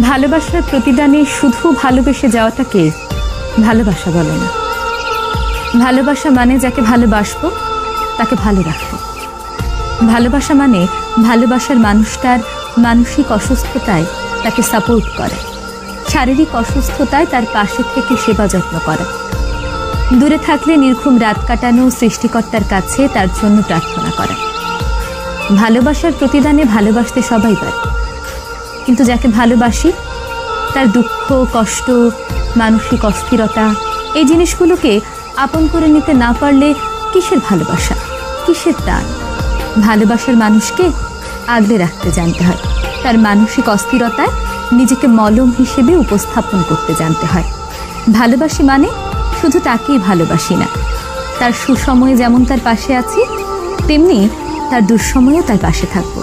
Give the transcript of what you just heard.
ভালোবাসার প্রতিদানে শুধু ভালোবেসে যাওয়াটাকে ভালোবাসা বলে না। ভালোবাসা মানে যাকে ভালোবাসবো তাকে ভালো রাখবো। ভালোবাসা মানে ভালোবাসার মানুষটার মানসিক অসুস্থতায় তাকে সাপোর্ট করা, শারীরিক অসুস্থতায় তার পাশে থেকে সেবা যত্ন করা, দূরে থাকলে নির্ঘুম রাত কাটানো, সৃষ্টিকর্তার কাছে তার জন্য প্রার্থনা করা। ভালোবাসার প্রতিদানে ভালোবাসতে সবাই পারে, কিন্তু যাকে ভালোবাসি তার দুঃখ, কষ্ট, মানসিক অস্থিরতা এই জিনিসগুলোকে আপন করে নিতে না পারলে কিসের ভালোবাসা, কিসের টান? ভালোবাসার মানুষকে আগলে রাখতে জানতে হয়, তার মানসিক অস্থিরতায় নিজেকে মলম হিসেবে উপস্থাপন করতে জানতে হয়। ভালোবাসি মানে শুধু তাকেই ভালোবাসি না, তার সুসময়ে যেমন তার পাশে আছি তেমনি তার দুঃসময়েও তার পাশে থাকবো।